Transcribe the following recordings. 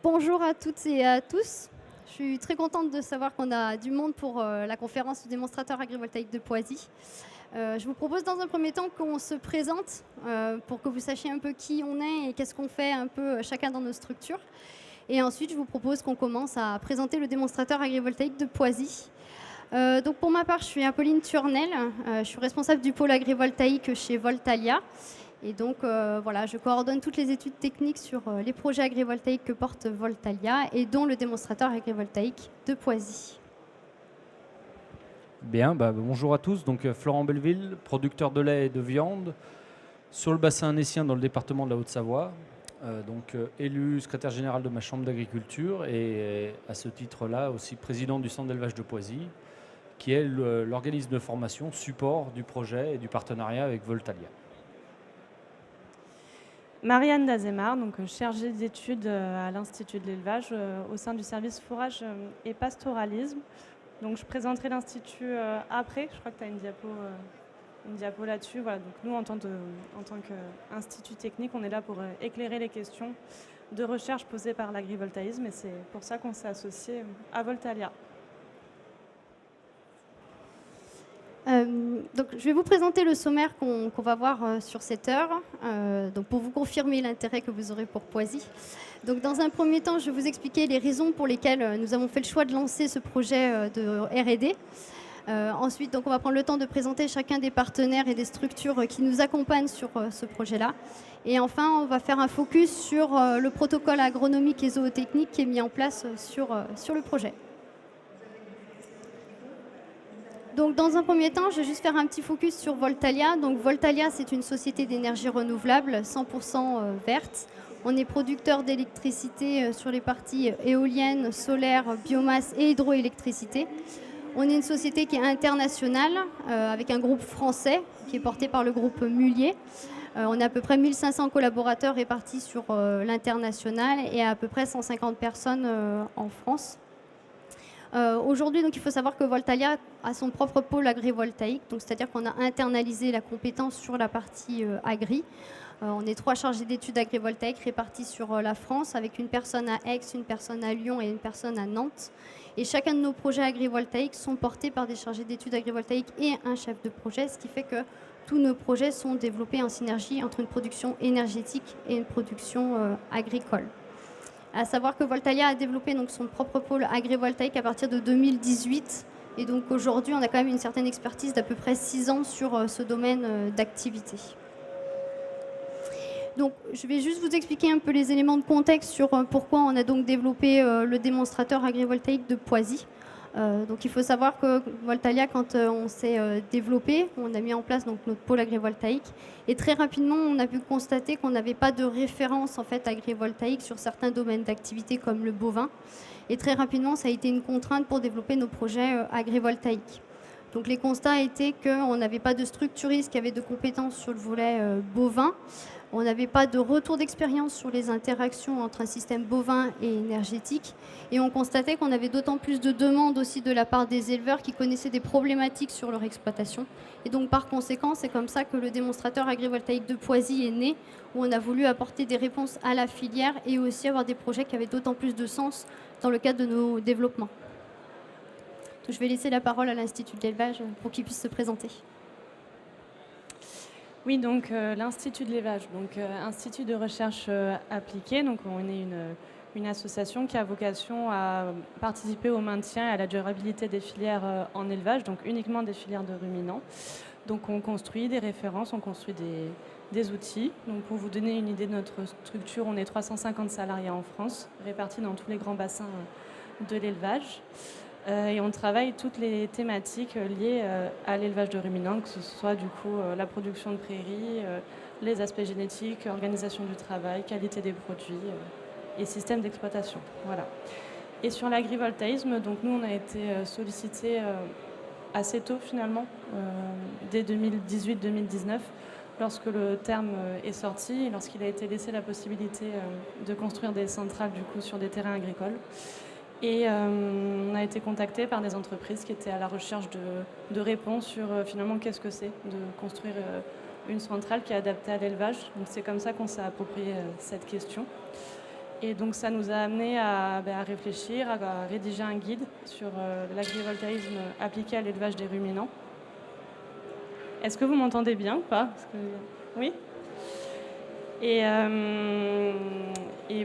Bonjour à toutes et à tous. Je suis très contente de savoir qu'on a du monde pour la conférence du démonstrateur agrivoltaïque de Poisy. Je vous propose dans un premier temps qu'on se présente pour que vous sachiez un peu qui on est et qu'est-ce qu'on fait un peu chacun dans nos structures. Et ensuite, je vous propose qu'on commence à présenter le démonstrateur agrivoltaïque de Poisy. Donc pour ma part, je suis Apolline Turnel, je suis responsable du pôle agrivoltaïque chez Voltalia. Et donc voilà, je coordonne toutes les études techniques sur les projets agrivoltaïques que porte Voltalia et dont le démonstrateur agrivoltaïque de Poisy. Bien, bonjour à tous. Donc Florent Belleville, producteur de lait et de viande sur le bassin annécien dans le département de la Haute-Savoie. Élu secrétaire général de ma chambre d'agriculture et à ce titre-là aussi président du centre d'élevage de Poisy, qui est l'organisme de formation support du projet et du partenariat avec Voltalia. Marianne Dazemar, donc chargée d'études à l'Institut de l'élevage au sein du service fourrage et pastoralisme. Donc je présenterai l'Institut après, je crois que tu as une diapo là-dessus. Voilà, donc nous, en tant qu'institut technique, on est là pour éclairer les questions de recherche posées par l'agrivoltaïsme et c'est pour ça qu'on s'est associé à Voltalia. Donc, je vais vous présenter le sommaire qu'on va voir sur cette heure, donc pour vous confirmer l'intérêt que vous aurez pour Poisy. Donc, dans un premier temps, je vais vous expliquer les raisons pour lesquelles nous avons fait le choix de lancer ce projet de R&D. Ensuite, donc, on va prendre le temps de présenter chacun des partenaires et des structures qui nous accompagnent sur ce projet-là. Et enfin, on va faire un focus sur le protocole agronomique et zootechnique qui est mis en place sur le projet. Donc, dans un premier temps, je vais juste faire un petit focus sur Voltalia. Donc, Voltalia, c'est une société d'énergie renouvelable 100% verte. On est producteur d'électricité sur les parties éoliennes, solaires, biomasse et hydroélectricité. On est une société qui est internationale avec un groupe français qui est porté par le groupe Mullier. On a à peu près 1500 collaborateurs répartis sur l'international et à peu près 150 personnes en France. Aujourd'hui, donc, il faut savoir que Voltalia a son propre pôle agrivoltaïque, c'est-à-dire qu'on a internalisé la compétence sur la partie agri. On est 3 chargés d'études agrivoltaïques répartis sur la France, avec une personne à Aix, une personne à Lyon et une personne à Nantes. Et chacun de nos projets agrivoltaïques sont portés par des chargés d'études agrivoltaïques et un chef de projet, ce qui fait que tous nos projets sont développés en synergie entre une production énergétique et une production agricole. À savoir que Voltalia a développé donc son propre pôle agrivoltaïque à partir de 2018. Et donc aujourd'hui, on a quand même une certaine expertise d'à peu près 6 ans sur ce domaine d'activité. Donc je vais juste vous expliquer un peu les éléments de contexte sur pourquoi on a donc développé le démonstrateur agrivoltaïque de Poisy. Donc il faut savoir que Voltalia, quand on s'est développé, on a mis en place donc, notre pôle agrivoltaïque. Et très rapidement, on a pu constater qu'on n'avait pas de référence en fait, agrivoltaïque sur certains domaines d'activité comme le bovin. Et très rapidement, ça a été une contrainte pour développer nos projets agrivoltaïques. Donc les constats étaient qu'on n'avait pas de structuriste qui avait de compétences sur le volet bovin. On n'avait pas de retour d'expérience sur les interactions entre un système bovin et énergétique. Et on constatait qu'on avait d'autant plus de demandes aussi de la part des éleveurs qui connaissaient des problématiques sur leur exploitation. Et donc par conséquent, c'est comme ça que le démonstrateur agrivoltaïque de Poisy est né, où on a voulu apporter des réponses à la filière et aussi avoir des projets qui avaient d'autant plus de sens dans le cadre de nos développements. Donc, je vais laisser la parole à l'Institut de l'élevage pour qu'il puisse se présenter. Oui, donc l'Institut de l'élevage, donc Institut de recherche appliquée. Donc on est une association qui a vocation à participer au maintien et à la durabilité des filières en élevage, donc uniquement des filières de ruminants. Donc on construit des références, on construit des outils. Donc pour vous donner une idée de notre structure, on est 350 salariés en France, répartis dans tous les grands bassins de l'élevage. Et on travaille toutes les thématiques liées à l'élevage de ruminants, que ce soit du coup la production de prairies, les aspects génétiques, organisation du travail, qualité des produits et système d'exploitation. Voilà. Et sur l'agrivoltaïsme, donc nous on a été sollicités assez tôt finalement, dès 2018-2019, lorsque le terme est sorti et lorsqu'il a été laissé la possibilité de construire des centrales du coup sur des terrains agricoles. Et on a été contacté par des entreprises qui étaient à la recherche de réponses sur finalement qu'est-ce que c'est de construire une centrale qui est adaptée à l'élevage. Donc c'est comme ça qu'on s'est approprié cette question. Et donc ça nous a amené à réfléchir, à rédiger un guide sur l'agrivoltaïsme appliqué à l'élevage des ruminants. Est-ce que vous m'entendez bien ou pas? Oui. Et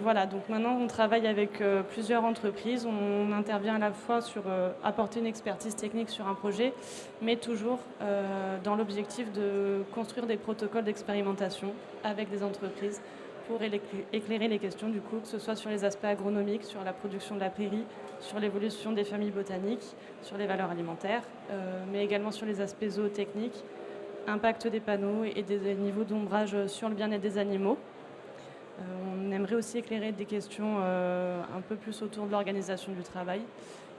voilà, donc maintenant on travaille avec plusieurs entreprises. On intervient à la fois sur apporter une expertise technique sur un projet, mais toujours dans l'objectif de construire des protocoles d'expérimentation avec des entreprises pour éclairer les questions du coup, que ce soit sur les aspects agronomiques, sur la production de la prairie, sur l'évolution des familles botaniques, sur les valeurs alimentaires, mais également sur les aspects zootechniques, impact des panneaux et des niveaux d'ombrage sur le bien-être des animaux. On aimerait aussi éclairer des questions un peu plus autour de l'organisation du travail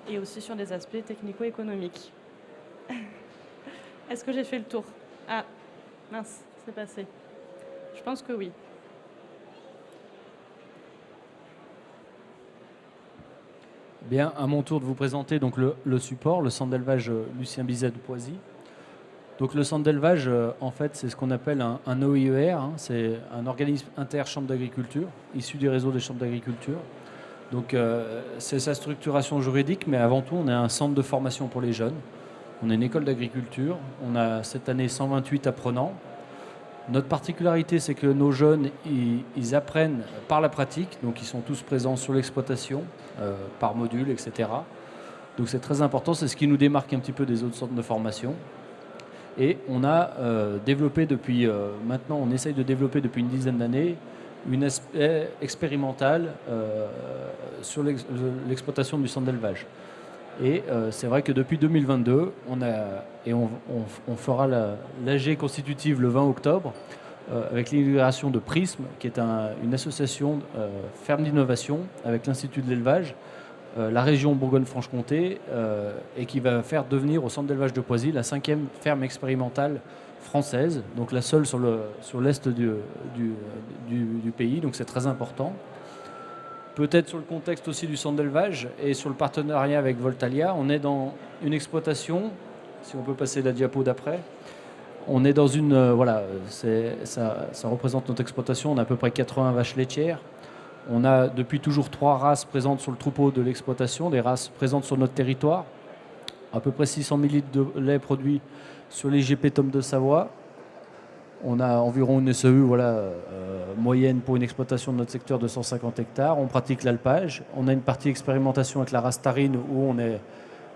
et aussi sur des aspects technico-économiques. Est-ce que j'ai fait le tour? Ah, mince, c'est passé. Je pense que oui. Bien, à mon tour de vous présenter donc le support, le centre d'élevage Lucien Bizet de Poisy. Donc le centre d'élevage, en fait, c'est ce qu'on appelle un OIER, hein, c'est un organisme inter-chambre d'agriculture, issu du réseau des chambres d'agriculture. Donc c'est sa structuration juridique, mais avant tout, on est un centre de formation pour les jeunes. On est une école d'agriculture, on a cette année 128 apprenants. Notre particularité, c'est que nos jeunes, ils apprennent par la pratique, donc ils sont tous présents sur l'exploitation, par module, etc. Donc c'est très important, c'est ce qui nous démarque un petit peu des autres centres de formation. Et on a développé depuis, maintenant on essaye de développer depuis une dizaine d'années, une aspect expérimental sur l'exploitation du centre d'élevage. Et c'est vrai que depuis 2022, on fera l'AG constitutive le 20 octobre, avec l'inauguration de Prism, qui est une association ferme d'innovation avec l'Institut de l'élevage, la région Bourgogne-Franche-Comté, et qui va faire devenir au centre d'élevage de Poisy la 5e ferme expérimentale française, donc la seule sur l'est du pays, donc c'est très important. Peut-être sur le contexte aussi du centre d'élevage et sur le partenariat avec Voltalia, on est dans une exploitation, si on peut passer la diapo d'après, on est dans une, voilà, ça représente notre exploitation, on a à peu près 80 vaches laitières, on a depuis toujours 3 races présentes sur le troupeau de l'exploitation, des races présentes sur notre territoire, à peu près 600 000 litres de lait produits sur les GP Tom de Savoie. On a environ une SEU moyenne pour une exploitation de notre secteur de 150 hectares. On pratique l'alpage. On a une partie expérimentation avec la race Tarine où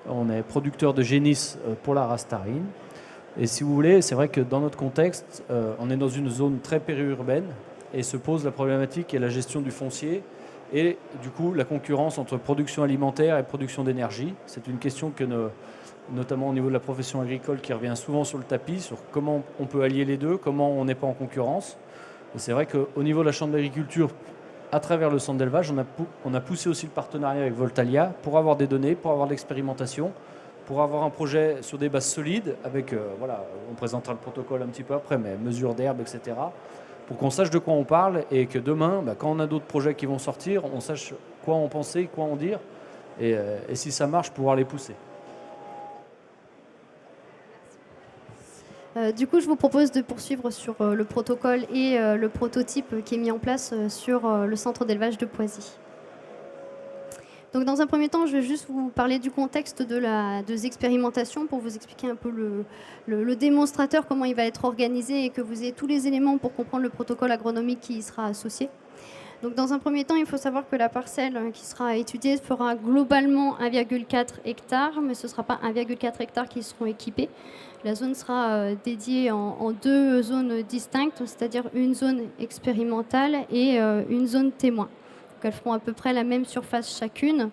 on est producteur de génisses pour la race Tarine. Et si vous voulez, c'est vrai que dans notre contexte, on est dans une zone très périurbaine et se pose la problématique et la gestion du foncier et du coup la concurrence entre production alimentaire et production d'énergie. C'est une question que notamment au niveau de la profession agricole qui revient souvent sur le tapis, sur comment on peut allier les deux, comment on n'est pas en concurrence. Et c'est vrai qu'au niveau de la Chambre d'agriculture, à travers le centre d'élevage, on a poussé aussi le partenariat avec Voltalia pour avoir des données, pour avoir de l'expérimentation, pour avoir un projet sur des bases solides, avec, on présentera le protocole un petit peu après, mais mesures d'herbe, etc., pour qu'on sache de quoi on parle et que demain, quand on a d'autres projets qui vont sortir, on sache quoi en penser, quoi en dire, et si ça marche, pouvoir les pousser. Du coup, je vous propose de poursuivre sur le protocole et le prototype qui est mis en place sur le centre d'élevage de Poisy. Donc, dans un premier temps, je vais juste vous parler du contexte des expérimentations pour vous expliquer un peu le démonstrateur, comment il va être organisé et que vous ayez tous les éléments pour comprendre le protocole agronomique qui y sera associé. Donc, dans un premier temps, il faut savoir que la parcelle qui sera étudiée fera globalement 1,4 hectares, mais ce ne sera pas 1,4 hectares qui seront équipés. La zone sera dédiée en 2 zones distinctes, c'est-à-dire une zone expérimentale et une zone témoin. Donc, elles feront à peu près la même surface chacune,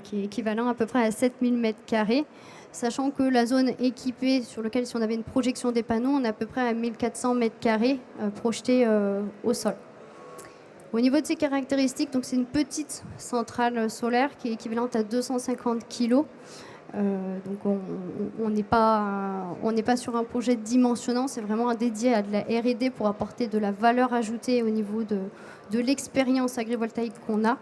qui est équivalent à peu près à 7000 m², sachant que la zone équipée sur laquelle, si on avait une projection des panneaux, on est à peu près à 1400 m² projetés au sol. Au niveau de ses caractéristiques, c'est une petite centrale solaire qui est équivalente à 250 kg. Donc on n'est pas sur un projet dimensionnant, c'est vraiment dédié à de la R&D pour apporter de la valeur ajoutée au niveau de l'expérience agrivoltaïque qu'on a.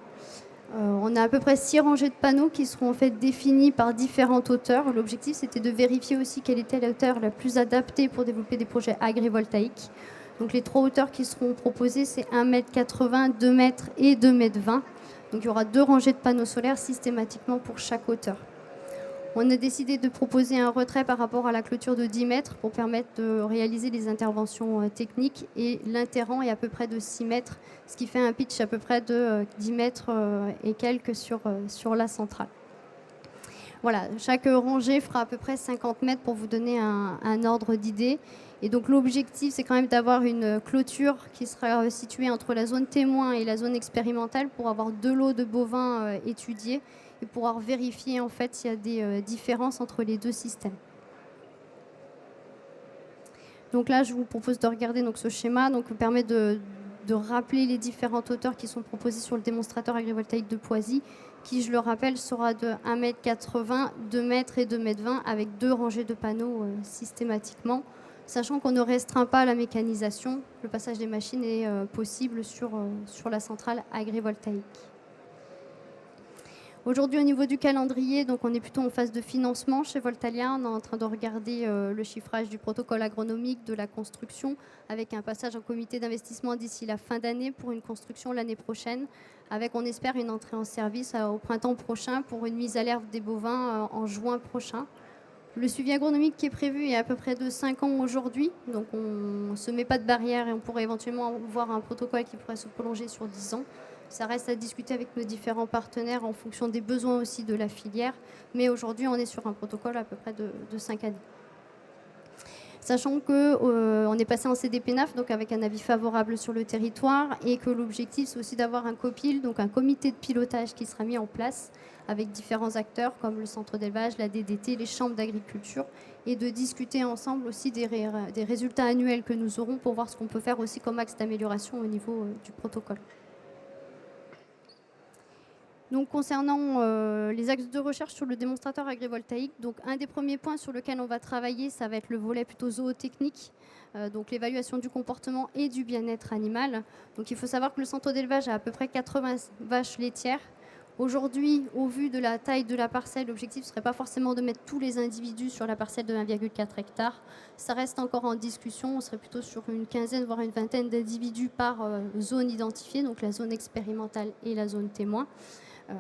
On a à peu près 6 rangées de panneaux qui seront en fait définies par différentes hauteurs. L'objectif, c'était de vérifier aussi quelle était la hauteur la plus adaptée pour développer des projets agrivoltaïques. Donc les 3 hauteurs qui seront proposées, c'est 1,80 m, 2 m et 2,20 m. Donc il y aura 2 rangées de panneaux solaires systématiquement pour chaque hauteur. On a décidé de proposer un retrait par rapport à la clôture de 10 mètres pour permettre de réaliser les interventions techniques, et l'interrang est à peu près de 6 mètres, ce qui fait un pitch à peu près de 10 mètres et quelques sur la centrale. Voilà, chaque rangée fera à peu près 50 mètres pour vous donner un ordre d'idée. Et donc l'objectif, c'est quand même d'avoir une clôture qui sera située entre la zone témoin et la zone expérimentale pour avoir 2 lots de bovins étudiés et pouvoir vérifier en fait s'il y a des différences entre les 2 systèmes. Donc là, je vous propose de regarder donc, ce schéma, donc permet de rappeler les différentes hauteurs qui sont proposées sur le démonstrateur agrivoltaïque de Poisy, qui, je le rappelle, sera de 1,80 m, 2 m et 2,20 m avec 2 rangées de panneaux systématiquement, sachant qu'on ne restreint pas la mécanisation. Le passage des machines est possible sur la centrale agrivoltaïque. Aujourd'hui, au niveau du calendrier, donc on est plutôt en phase de financement chez Voltalia. On est en train de regarder le chiffrage du protocole agronomique de la construction, avec un passage en comité d'investissement d'ici la fin d'année pour une construction l'année prochaine, avec, on espère, une entrée en service au printemps prochain pour une mise à l'herbe des bovins en juin prochain. Le suivi agronomique qui est prévu est à peu près de 5 ans aujourd'hui, donc on ne se met pas de barrière et on pourrait éventuellement voir un protocole qui pourrait se prolonger sur 10 ans. Ça reste à discuter avec nos différents partenaires en fonction des besoins aussi de la filière, mais aujourd'hui on est sur un protocole à peu près de 5 années. Sachant qu'on est passé en CDPNAF, donc avec un avis favorable sur le territoire, et que l'objectif c'est aussi d'avoir un COPIL, donc un comité de pilotage qui sera mis en place avec différents acteurs comme le centre d'élevage, la DDT, les chambres d'agriculture, et de discuter ensemble aussi des résultats annuels que nous aurons pour voir ce qu'on peut faire aussi comme axe d'amélioration au niveau du protocole. Donc, concernant les axes de recherche sur le démonstrateur agrivoltaïque, donc un des premiers points sur lequel on va travailler, ça va être le volet plutôt zootechnique, donc l'évaluation du comportement et du bien-être animal. Donc il faut savoir que le centre d'élevage a à peu près 80 vaches laitières. Aujourd'hui, au vu de la taille de la parcelle, l'objectif ne serait pas forcément de mettre tous les individus sur la parcelle de 1,4 hectare. Ça reste encore en discussion, on serait plutôt sur une quinzaine, voire une vingtaine d'individus par zone identifiée, donc la zone expérimentale et la zone témoin.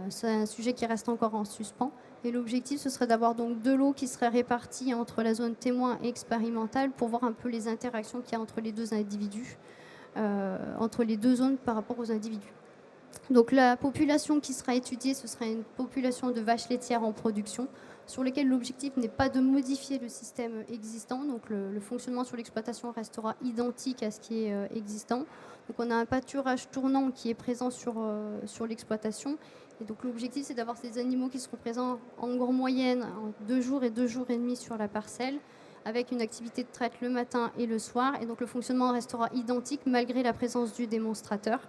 C'est un sujet qui reste encore en suspens. Et l'objectif, ce serait d'avoir donc 2 lots qui seraient répartis entre la zone témoin et expérimentale pour voir un peu les interactions qu'il y a entre les 2 individus, entre les 2 zones par rapport aux individus. Donc la population qui sera étudiée, ce sera une population de vaches laitières en production, sur lesquelles l'objectif n'est pas de modifier le système existant. Donc le fonctionnement sur l'exploitation restera identique à ce qui est existant. Donc on a un pâturage tournant qui est présent sur l'exploitation. Et donc l'objectif, c'est d'avoir ces animaux qui seront présents en grande moyenne en 2 jours et 2 jours et demi sur la parcelle, avec une activité de traite le matin et le soir. Et donc le fonctionnement restera identique malgré la présence du démonstrateur.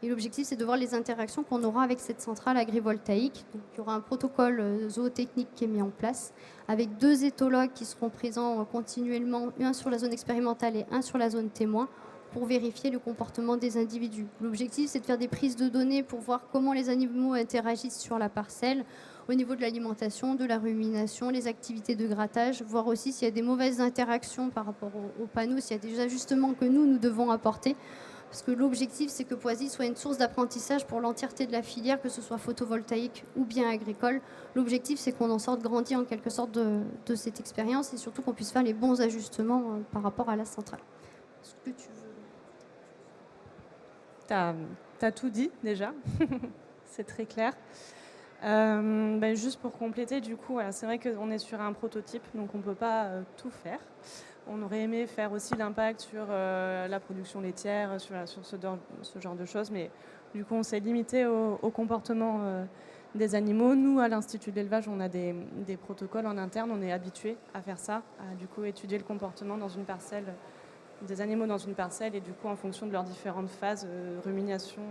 Et l'objectif, c'est de voir les interactions qu'on aura avec cette centrale agrivoltaïque. Donc, il y aura un protocole zootechnique qui est mis en place, avec 2 éthologues qui seront présents continuellement, un sur la zone expérimentale et un sur la zone témoin, pour vérifier le comportement des individus. L'objectif, c'est de faire des prises de données pour voir comment les animaux interagissent sur la parcelle, au niveau de l'alimentation, de la rumination, les activités de grattage, voir aussi s'il y a des mauvaises interactions par rapport aux panneaux, s'il y a des ajustements que nous devons apporter. Parce que l'objectif, c'est que Poisy soit une source d'apprentissage pour l'entièreté de la filière, que ce soit photovoltaïque ou bien agricole. L'objectif, c'est qu'on en sorte grandi en quelque sorte de cette expérience et surtout qu'on puisse faire les bons ajustements par rapport à la centrale. Est-ce que tu veux... T'as tout dit déjà, c'est très clair. Juste pour compléter, du coup, c'est vrai qu'on est sur un prototype, donc on ne peut pas tout faire. On aurait aimé faire aussi l'impact sur la production laitière, sur ce genre de choses, mais du coup, on s'est limité au comportement des animaux. Nous, à l'Institut de l'élevage, on a des protocoles en interne, on est habitué à faire ça, à du coup étudier le comportement dans une parcelle, des animaux dans une parcelle, et du coup, en fonction de leurs différentes phases, rumination,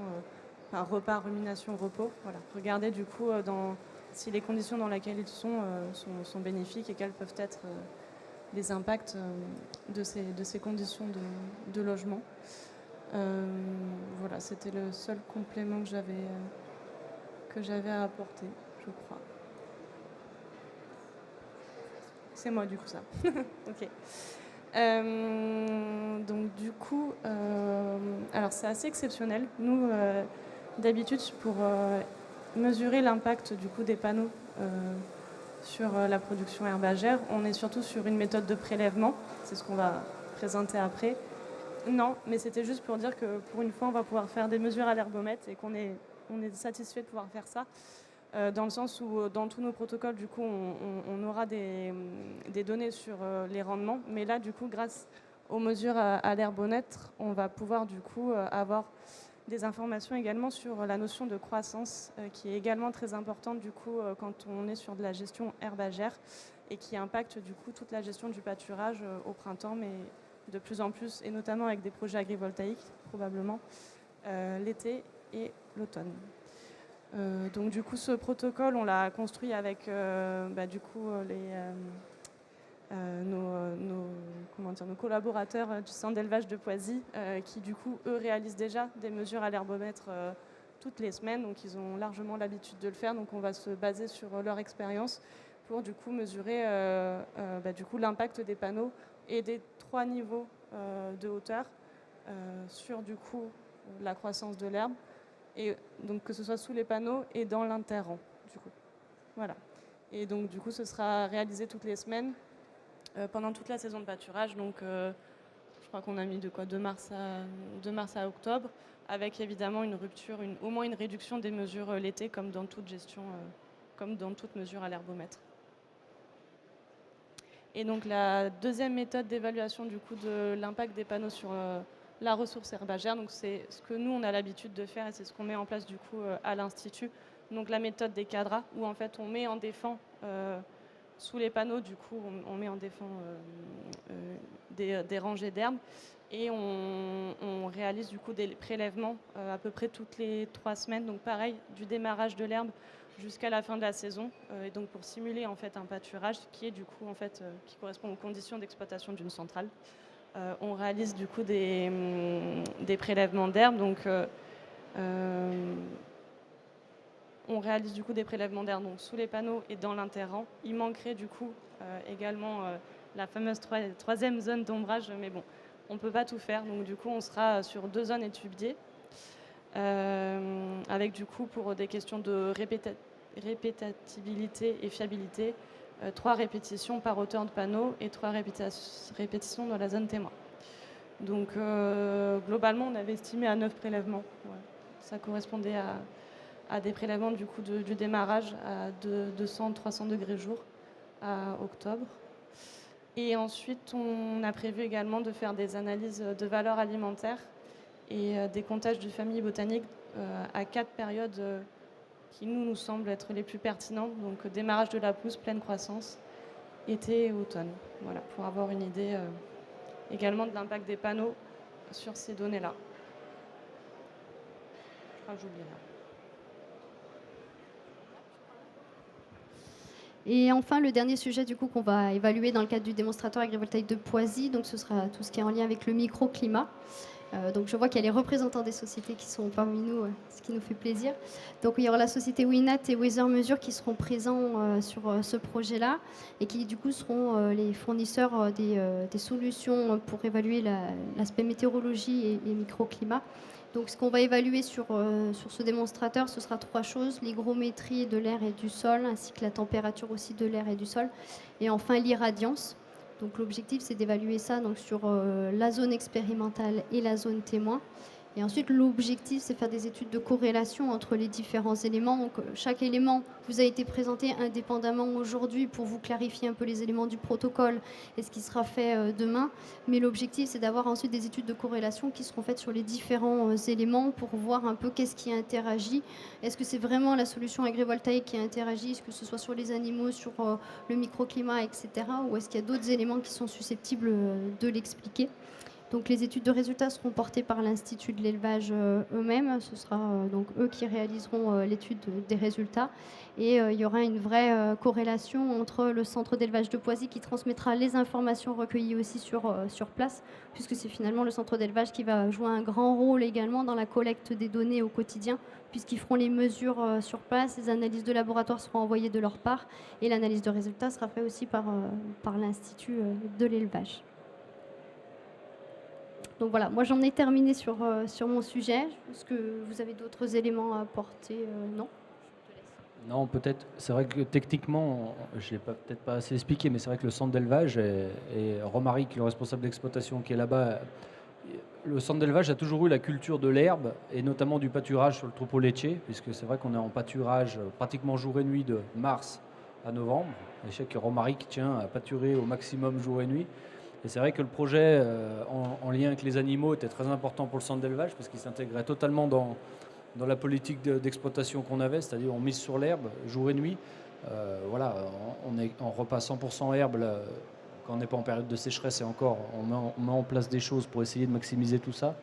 repas, rumination, repos, voilà. Regardez du coup si les conditions dans lesquelles ils sont bénéfiques et quels peuvent être les impacts de ces conditions de logement. Voilà, c'était le seul complément que j'avais à apporter, je crois. C'est moi du coup ça. Ok. Donc du coup, alors c'est assez exceptionnel. Nous, d'habitude, pour mesurer l'impact du coup des panneaux sur la production herbagère, on est surtout sur une méthode de prélèvement. C'est ce qu'on va présenter après. Non, mais c'était juste pour dire que pour une fois, on va pouvoir faire des mesures à l'herbomètre et qu'on est satisfait de pouvoir faire ça. Dans le sens où dans tous nos protocoles, du coup, on aura des données sur les rendements. Mais là, du coup, grâce aux mesures à l'herbomètre, on va pouvoir du coup avoir des informations également sur la notion de croissance, qui est également très importante du coup quand on est sur de la gestion herbagère et qui impacte du coup toute la gestion du pâturage au printemps, mais de plus en plus, et notamment avec des projets agrivoltaïques, probablement, l'été et l'automne. Donc du coup, ce protocole, on l'a construit avec du coup nos collaborateurs du centre d'élevage de Poisy, qui du coup, eux, réalisent déjà des mesures à l'herbomètre toutes les semaines, donc ils ont largement l'habitude de le faire, donc on va se baser sur leur expérience pour du coup mesurer du coup l'impact des panneaux et des 3 niveaux de hauteur sur du coup la croissance de l'herbe, et donc que ce soit sous les panneaux et dans l'interrang du coup. Voilà. Et donc du coup ce sera réalisé toutes les semaines pendant toute la saison de pâturage, donc je crois qu'on a mis de mars à octobre, avec évidemment une rupture, au moins une réduction des mesures l'été, comme dans toute gestion, comme dans toute mesure à l'herbomètre. Et donc la deuxième méthode d'évaluation du coup de l'impact des panneaux sur la ressource herbagère, donc c'est ce que nous on a l'habitude de faire et c'est ce qu'on met en place du coup à l'Institut. Donc la méthode des cadras, où en fait on met en défend sous les panneaux, du coup on met en défend des rangées d'herbes, et on réalise du coup des prélèvements à peu près toutes les 3 semaines, donc pareil, du démarrage de l'herbe jusqu'à la fin de la saison, et donc pour simuler en fait un pâturage qui est du coup en fait qui correspond aux conditions d'exploitation d'une centrale. On réalise du coup des prélèvements d'herbe, donc on réalise du coup des prélèvements d'herbe donc sous les panneaux et dans l'interrang. Il manquerait du coup également la fameuse troisième zone d'ombrage, mais bon, on ne peut pas tout faire, donc du coup on sera sur 2 zones étudiées. Avec du coup pour des questions de répétabilité et fiabilité, 3 répétitions par hauteur de panneau et 3 répétitions dans la zone témoin. Donc globalement on avait estimé à 9 prélèvements. Ouais. Ça correspondait à des prélèvements du coup du démarrage à 200-300 degrés jour à octobre. Et ensuite on a prévu également de faire des analyses de valeur alimentaire et des comptages de familles botaniques à 4 périodes qui nous semblent être les plus pertinentes. Donc démarrage de la pousse, pleine croissance, été et automne. Voilà, pour avoir une idée également de l'impact des panneaux sur ces données-là. Je crois que j'oublie rien. Et enfin, le dernier sujet du coup qu'on va évaluer dans le cadre du démonstrateur agrivoltaïque de Poisy, donc ce sera tout ce qui est en lien avec le microclimat. Donc je vois qu'il y a les représentants des sociétés qui sont parmi nous, ce qui nous fait plaisir. Donc il y aura la société Winat et Weather Mesure qui seront présents sur ce projet-là et qui du coup seront les fournisseurs des solutions pour évaluer l'aspect météorologie et microclimat. Donc ce qu'on va évaluer sur ce démonstrateur, ce sera 3 choses: l'hygrométrie de l'air et du sol, ainsi que la température aussi de l'air et du sol, et enfin l'irradiance. Donc l'objectif, c'est d'évaluer ça donc, sur la zone expérimentale et la zone témoin. Et ensuite, l'objectif, c'est de faire des études de corrélation entre les différents éléments. Donc chaque élément vous a été présenté indépendamment aujourd'hui pour vous clarifier un peu les éléments du protocole et ce qui sera fait demain. Mais l'objectif, c'est d'avoir ensuite des études de corrélation qui seront faites sur les différents éléments pour voir un peu qu'est-ce qui interagit. Est-ce que c'est vraiment la solution agrivoltaïque qui interagit, que ce soit sur les animaux, sur le microclimat, etc. Ou est-ce qu'il y a d'autres éléments qui sont susceptibles de l'expliquer? Donc les études de résultats seront portées par l'Institut de l'élevage eux-mêmes. Ce sera donc eux qui réaliseront l'étude des résultats. Et il y aura une vraie corrélation entre le centre d'élevage de Poisy qui transmettra les informations recueillies aussi sur place, puisque c'est finalement le centre d'élevage qui va jouer un grand rôle également dans la collecte des données au quotidien, puisqu'ils feront les mesures sur place, les analyses de laboratoire seront envoyées de leur part, et l'analyse de résultats sera faite aussi par l'Institut de l'élevage. Donc voilà, moi j'en ai terminé sur mon sujet. Est-ce que vous avez d'autres éléments à apporter? Non? Non, peut-être. C'est vrai que techniquement, je ne l'ai peut-être pas assez expliqué, mais c'est vrai que le centre d'élevage et Romaric, le responsable d'exploitation qui est là-bas, le centre d'élevage a toujours eu la culture de l'herbe et notamment du pâturage sur le troupeau laitier, puisque c'est vrai qu'on est en pâturage pratiquement jour et nuit de mars à novembre. Et je sais que Romaric tient à pâturer au maximum jour et nuit. Et c'est vrai que le projet en lien avec les animaux était très important pour le centre d'élevage parce qu'il s'intégrait totalement dans la politique d'exploitation qu'on avait, c'est-à-dire on mise sur l'herbe jour et nuit. Voilà, on repasse 100% herbe là, quand on n'est pas en période de sécheresse et encore, on met en place des choses pour essayer de maximiser tout ça.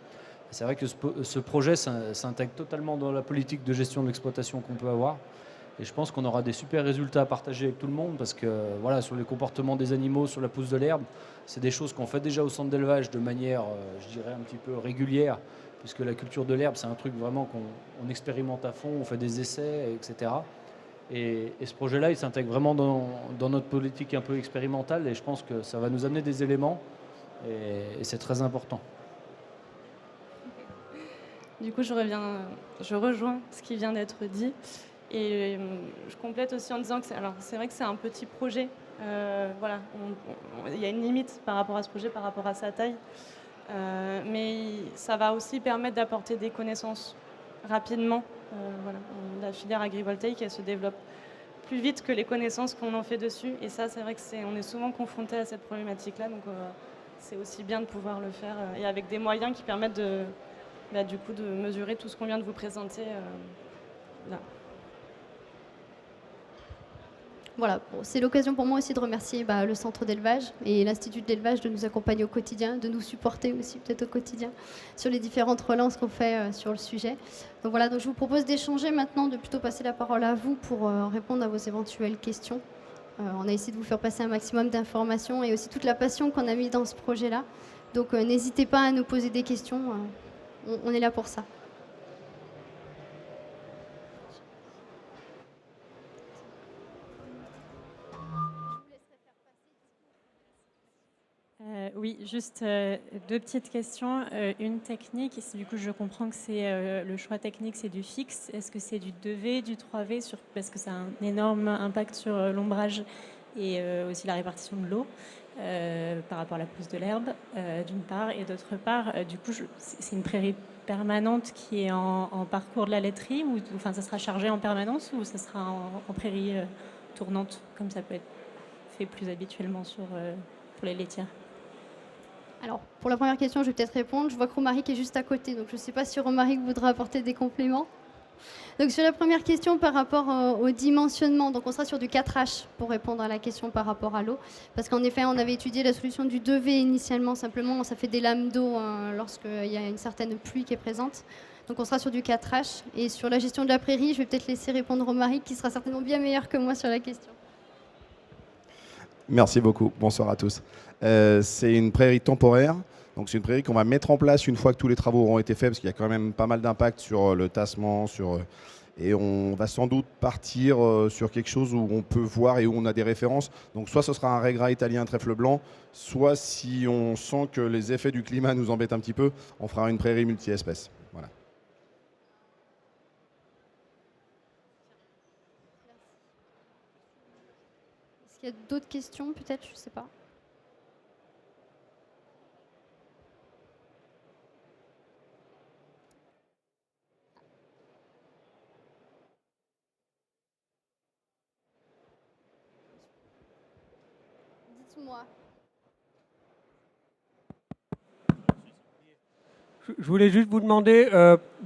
C'est vrai que ce projet s'intègre totalement dans la politique de gestion de l'exploitation qu'on peut avoir. Et je pense qu'on aura des super résultats à partager avec tout le monde parce que voilà, sur les comportements des animaux, sur la pousse de l'herbe, c'est des choses qu'on fait déjà au centre d'élevage de manière, je dirais, un petit peu régulière, puisque la culture de l'herbe, c'est un truc vraiment qu'on expérimente à fond, on fait des essais, etc. Et ce projet-là, il s'intègre vraiment dans notre politique un peu expérimentale et je pense que ça va nous amener des éléments et c'est très important. Du coup, je rejoins ce qui vient d'être dit. Et je complète aussi en disant que c'est vrai que c'est un petit projet. Voilà, il y a une limite par rapport à ce projet, par rapport à sa taille. Mais ça va aussi permettre d'apporter des connaissances rapidement. Voilà. La filière agrivoltaïque, elle se développe plus vite que les connaissances qu'on en fait dessus. Et ça, c'est vrai qu'on est souvent confronté à cette problématique-là. Donc, c'est aussi bien de pouvoir le faire et avec des moyens qui permettent du coup, de mesurer tout ce qu'on vient de vous présenter là. Voilà, bon, c'est l'occasion pour moi aussi de remercier le centre d'élevage et l'Institut de l'élevage de nous accompagner au quotidien, de nous supporter aussi peut-être au quotidien sur les différentes relances qu'on fait sur le sujet. Donc voilà, donc je vous propose d'échanger maintenant, de plutôt passer la parole à vous pour répondre à vos éventuelles questions. On a essayé de vous faire passer un maximum d'informations et aussi toute la passion qu'on a mis dans ce projet-là. Donc n'hésitez pas à nous poser des questions, on est là pour ça. Oui, juste deux petites questions. Une technique, du coup je comprends que c'est le choix technique, c'est du fixe. Est-ce que c'est du 2V, du 3V parce que ça a un énorme impact sur l'ombrage et aussi la répartition de l'eau par rapport à la pousse de l'herbe, d'une part. Et d'autre part, du coup, c'est une prairie permanente qui est en parcours de la laiterie ou enfin, ça sera chargé en permanence ou ça sera en prairie tournante, comme ça peut être fait plus habituellement pour les laitières? Alors, pour la première question, je vais peut-être répondre. Je vois que Romaric est juste à côté, donc je ne sais pas si Romaric voudra apporter des compléments. Donc, sur la première question par rapport au dimensionnement, donc on sera sur du 4H pour répondre à la question par rapport à l'eau. Parce qu'en effet, on avait étudié la solution du 2V initialement, simplement, ça fait des lames d'eau lorsqu'il y a une certaine pluie qui est présente. Donc, on sera sur du 4H. Et sur la gestion de la prairie, je vais peut-être laisser répondre Romaric, qui sera certainement bien meilleur que moi sur la question. Merci beaucoup. Bonsoir à tous. C'est une prairie temporaire. Donc c'est une prairie qu'on va mettre en place une fois que tous les travaux auront été faits, parce qu'il y a quand même pas mal d'impact sur le tassement, et on va sans doute partir sur quelque chose où on peut voir et où on a des références. Donc soit ce sera un régras italien trèfle blanc, soit si on sent que les effets du climat nous embêtent un petit peu, on fera une prairie multi-espèces. Voilà. Est-ce qu'il y a d'autres questions peut-être? Je ne sais pas. Dites-moi. Je voulais juste vous demander,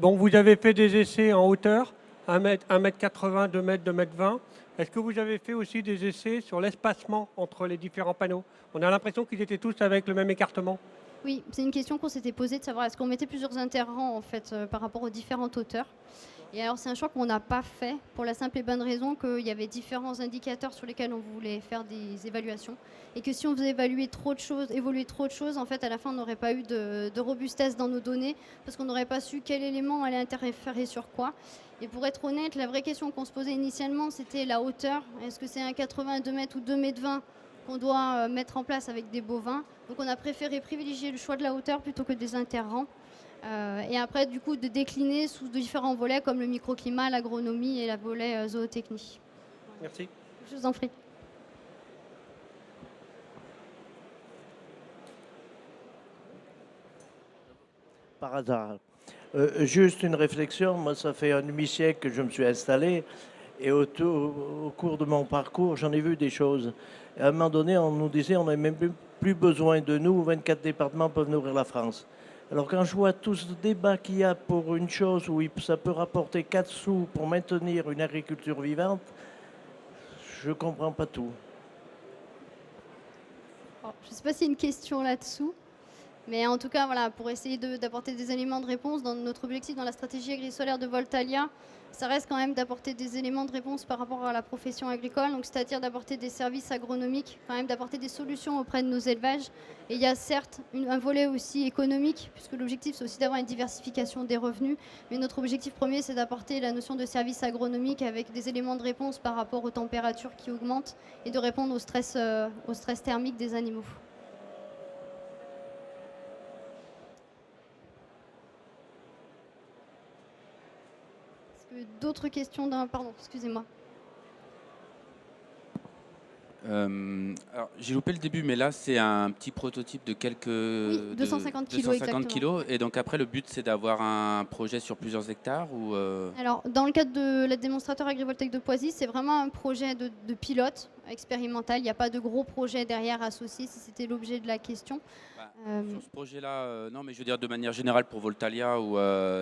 vous avez fait des essais en hauteur, 1m80, 2m, 2m20. Est-ce que vous avez fait aussi des essais sur l'espacement entre les différents panneaux? On a l'impression qu'ils étaient tous avec le même écartement. Oui, c'est une question qu'on s'était posée de savoir est-ce qu'on mettait plusieurs interrangs en fait par rapport aux différentes hauteurs. Et alors c'est un choix qu'on n'a pas fait pour la simple et bonne raison qu'il y avait différents indicateurs sur lesquels on voulait faire des évaluations et que si on faisait évoluer trop de choses, en fait à la fin on n'aurait pas eu de robustesse dans nos données parce qu'on n'aurait pas su quel élément allait interférer sur quoi. Et pour être honnête, la vraie question qu'on se posait initialement c'était la hauteur. Est-ce que c'est un 82 mètres ou 2 mètres 20? qu'on doit mettre en place avec des bovins. Donc on a préféré privilégier le choix de la hauteur plutôt que des interrangs. Et après, du coup, de décliner sous différents volets comme le microclimat, l'agronomie et la volet zootechnie. Merci. Je vous en prie. Par hasard. Juste une réflexion, moi ça fait un demi-siècle que je me suis installé et au cours de mon parcours j'en ai vu des choses. Et à un moment donné on nous disait on n'a même plus besoin de nous, 24 départements peuvent nourrir la France. Alors quand je vois tout ce débat qu'il y a pour une chose où ça peut rapporter 4 sous pour maintenir une agriculture vivante, je ne comprends pas tout. Alors, je ne sais pas s'il y a une question là-dessous. Mais en tout cas, voilà, pour essayer d'apporter des éléments de réponse, dans notre objectif dans la stratégie agri-solaire de Voltalia, ça reste quand même d'apporter des éléments de réponse par rapport à la profession agricole, donc c'est-à-dire d'apporter des services agronomiques, quand même d'apporter des solutions auprès de nos élevages. Et il y a certes un volet aussi économique, puisque l'objectif c'est aussi d'avoir une diversification des revenus, mais notre objectif premier c'est d'apporter la notion de service agronomique avec des éléments de réponse par rapport aux températures qui augmentent et de répondre au stress thermique des animaux. D'autres questions Pardon, excusez-moi. Alors, j'ai loupé le début, mais là, c'est un petit prototype de quelques... Oui, 250 kilos, 250 exactement. kilos. Et donc après, le but, c'est d'avoir un projet sur plusieurs hectares ou Alors, dans le cadre de la démonstrateur agrivoltaïque de Poisy, c'est vraiment un projet de pilote expérimental. Il n'y a pas de gros projet derrière associé, si c'était l'objet de la question. Sur ce projet-là, non, mais je veux dire de manière générale pour Voltalia, ou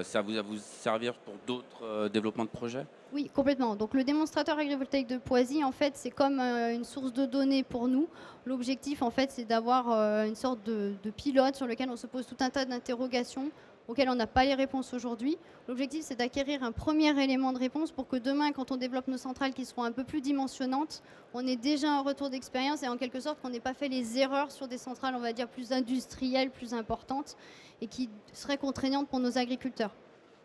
ça va vous servir pour d'autres développements de projets? Oui, complètement. Donc le démonstrateur agrivoltaïque de Poisy, en fait, c'est comme une source de données pour nous. L'objectif, en fait, c'est d'avoir une sorte de pilote sur lequel on se pose tout un tas d'interrogations auxquelles on n'a pas les réponses aujourd'hui. L'objectif, c'est d'acquérir un premier élément de réponse pour que demain, quand on développe nos centrales qui seront un peu plus dimensionnantes, on ait déjà un retour d'expérience et en quelque sorte qu'on n'ait pas fait les erreurs sur des centrales, on va dire, plus industrielles, plus importantes et qui seraient contraignantes pour nos agriculteurs.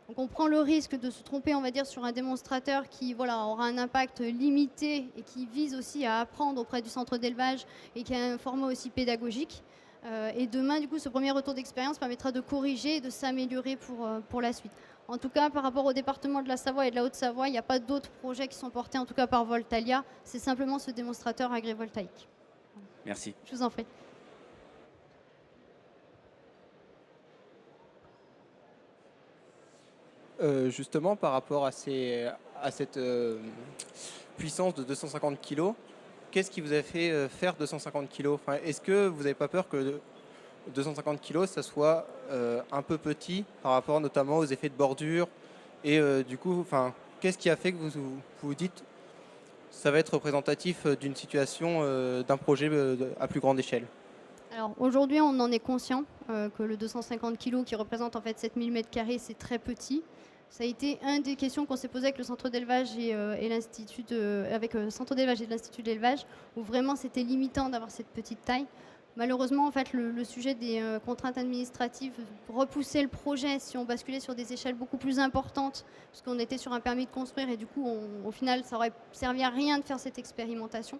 Donc on prend le risque de se tromper, on va dire, sur un démonstrateur qui aura un impact limité et qui vise aussi à apprendre auprès du centre d'élevage et qui a un format aussi pédagogique. Et demain, du coup, ce premier retour d'expérience permettra de corriger et de s'améliorer pour la suite. En tout cas, par rapport au département de la Savoie et de la Haute-Savoie, il n'y a pas d'autres projets qui sont portés, en tout cas par Voltalia. C'est simplement ce démonstrateur agrivoltaïque. Merci. Je vous en prie. Justement, par rapport à cette puissance de 250 kg, qu'est-ce qui vous a fait faire 250 kg? Est-ce que vous n'avez pas peur que 250 kg, ça soit un peu petit par rapport notamment aux effets de bordure? Et du coup, qu'est-ce qui a fait que vous dites ça va être représentatif d'une situation, d'un projet à plus grande échelle? Alors aujourd'hui, on en est conscient que le 250 kg qui représente en fait 7000 m², c'est très petit. Ça a été une des questions qu'on s'est posées avec le centre d'élevage et l'Institut centre d'élevage et de l'Institut de l'élevage, où vraiment c'était limitant d'avoir cette petite taille. Malheureusement, en fait, le sujet des contraintes administratives repoussait le projet si on basculait sur des échelles beaucoup plus importantes, parce qu'on était sur un permis de construire et du coup, au final, ça aurait servi à rien de faire cette expérimentation.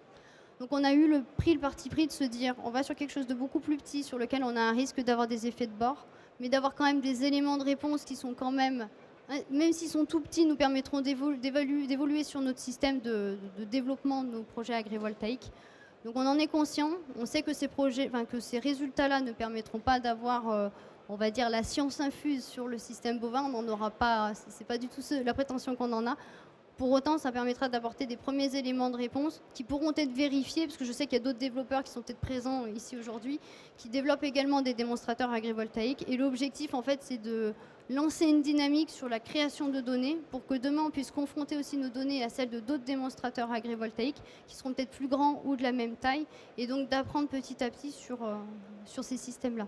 Donc on a pris le parti pris de se dire on va sur quelque chose de beaucoup plus petit sur lequel on a un risque d'avoir des effets de bord, mais d'avoir quand même des éléments de réponse qui sont quand même s'ils sont tout petits, nous permettront d'évoluer sur notre système de développement de nos projets agrivoltaïques. Donc on en est conscient, on sait que ces résultats-là ne permettront pas d'avoir, on va dire, la science infuse sur le système bovin, on n'en aura pas, c'est pas du tout la prétention qu'on en a. Pour autant, ça permettra d'apporter des premiers éléments de réponse qui pourront être vérifiés, parce que je sais qu'il y a d'autres développeurs qui sont peut-être présents ici aujourd'hui, qui développent également des démonstrateurs agrivoltaïques. Et l'objectif, en fait, c'est de lancer une dynamique sur la création de données pour que demain, on puisse confronter aussi nos données à celles de d'autres démonstrateurs agrivoltaïques qui seront peut-être plus grands ou de la même taille, et donc d'apprendre petit à petit sur ces systèmes-là.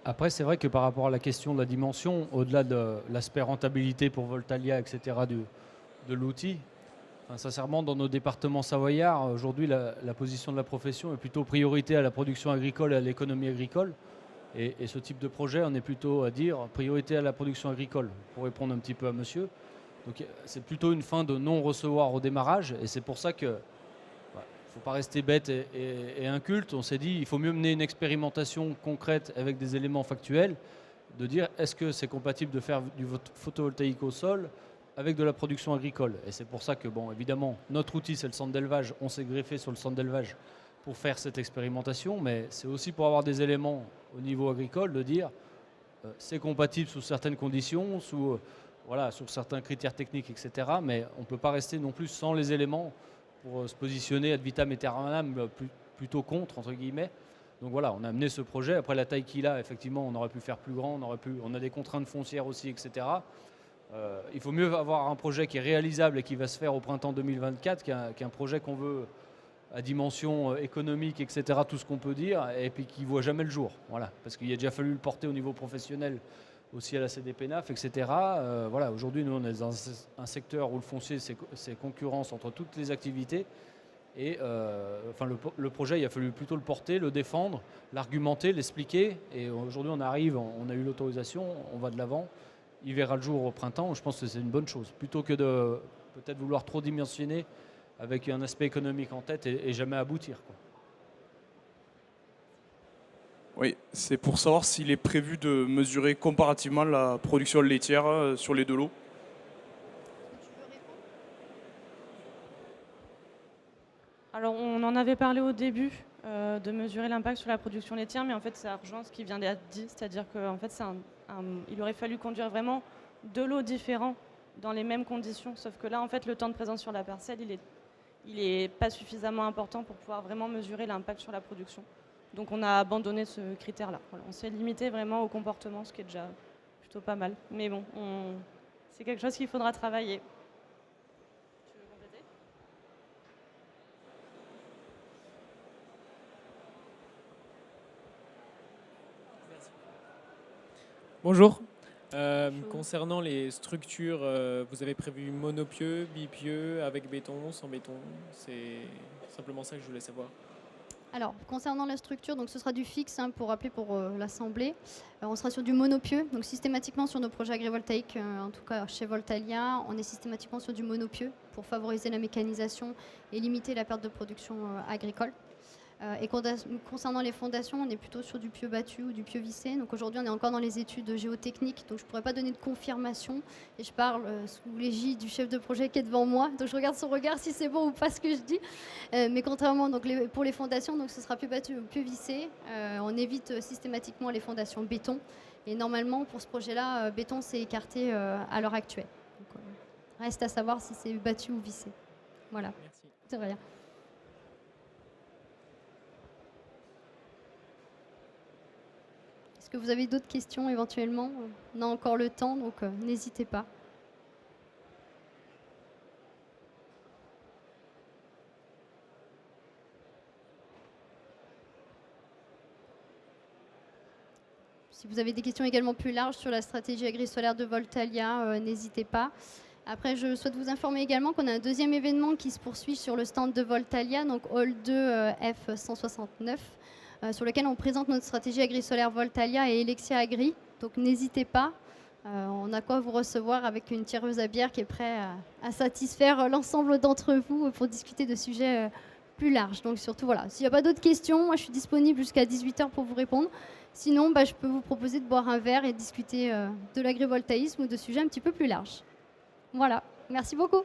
Après, c'est vrai que par rapport à la question de la dimension, au-delà de l'aspect rentabilité pour Voltalia, etc., de l'outil, sincèrement, dans nos départements savoyards, aujourd'hui, la position de la profession est plutôt priorité à la production agricole et à l'économie agricole. Et ce type de projet, on est plutôt à dire priorité à la production agricole, pour répondre un petit peu à monsieur. Donc c'est plutôt une fin de non-recevoir au démarrage, et c'est pour ça que ne faut pas rester bête et inculte. On s'est dit il faut mieux mener une expérimentation concrète avec des éléments factuels, de dire est-ce que c'est compatible de faire du photovoltaïque au sol avec de la production agricole. Et c'est pour ça que, bon, évidemment, notre outil c'est le centre d'élevage, on s'est greffé sur le centre d'élevage pour faire cette expérimentation, mais c'est aussi pour avoir des éléments au niveau agricole, de dire c'est compatible sous certaines conditions, sur certains critères techniques, etc. Mais on ne peut pas rester non plus sans les éléments pour se positionner ad vitam aeternam, plutôt contre, entre guillemets. Donc voilà, on a amené ce projet. Après, la taille qu'il a, effectivement, on aurait pu faire plus grand, on a des contraintes foncières aussi, etc. Il faut mieux avoir un projet qui est réalisable et qui va se faire au printemps 2024 qu'un projet qu'on veut à dimension économique, etc., tout ce qu'on peut dire, et puis qui ne voit jamais le jour. Voilà, parce qu'il a déjà fallu le porter au niveau professionnel aussi à la CDPNAF, etc. Voilà, aujourd'hui, nous, on est dans un secteur où le foncier, c'est concurrence entre toutes les activités. Et le projet, il a fallu plutôt le porter, le défendre, l'argumenter, l'expliquer. Et aujourd'hui, on arrive, on a eu l'autorisation, on va de l'avant. Il verra le jour au printemps. Je pense que c'est une bonne chose. Plutôt que de peut-être vouloir trop dimensionner avec un aspect économique en tête et jamais aboutir, quoi. Oui, c'est pour savoir s'il est prévu de mesurer comparativement la production laitière sur les deux lots. Alors, on en avait parlé au début de mesurer l'impact sur la production laitière, mais en fait, c'est argent ce qui vient d'être dit, c'est-à-dire qu'en fait, il aurait fallu conduire vraiment deux lots différents dans les mêmes conditions, sauf que là, en fait, le temps de présence sur la parcelle, il est pas suffisamment important pour pouvoir vraiment mesurer l'impact sur la production. Donc, on a abandonné ce critère-là. Voilà, on s'est limité vraiment au comportement, ce qui est déjà plutôt pas mal. Mais bon, c'est quelque chose qu'il faudra travailler. Tu veux compléter ? Bonjour. Concernant les structures, vous avez prévu monopieux, bipieux, avec béton, sans béton? C'est simplement ça que je voulais savoir. Alors, concernant la structure, donc ce sera du fixe pour rappeler pour l'assemblée. On sera sur du monopieux, donc systématiquement sur nos projets agrivoltaïques, en tout cas chez Voltalia, on est systématiquement sur du monopieux pour favoriser la mécanisation et limiter la perte de production agricole. Et concernant les fondations, on est plutôt sur du pieux battu ou du pieux vissé. Donc aujourd'hui, on est encore dans les études géotechniques, donc je ne pourrais pas donner de confirmation. Et je parle sous l'égide du chef de projet qui est devant moi. Donc je regarde son regard si c'est bon ou pas ce que je dis. Mais contrairement donc, pour les fondations, donc ce sera pieux battu ou pieux vissé. On évite systématiquement les fondations béton. Et normalement, pour ce projet-là, béton s'est écarté à l'heure actuelle. Donc, reste à savoir si c'est battu ou vissé. Voilà. Merci. C'est rien. Est-ce que vous avez d'autres questions éventuellement? On a encore le temps, donc n'hésitez pas. Si vous avez des questions également plus larges sur la stratégie agri-solaire de Voltalia, n'hésitez pas. Après, je souhaite vous informer également qu'on a un deuxième événement qui se poursuit sur le stand de Voltalia, donc Hall 2 F169. Sur lequel on présente notre stratégie agri-solaire Voltalia et Elexia Agri. Donc n'hésitez pas, on a quoi vous recevoir avec une tireuse à bière qui est prête à satisfaire l'ensemble d'entre vous pour discuter de sujets plus larges. Donc surtout, voilà, s'il n'y a pas d'autres questions, moi je suis disponible jusqu'à 18h pour vous répondre. Sinon, je peux vous proposer de boire un verre et discuter de l'agrivoltaïsme ou de sujets un petit peu plus larges. Voilà, merci beaucoup.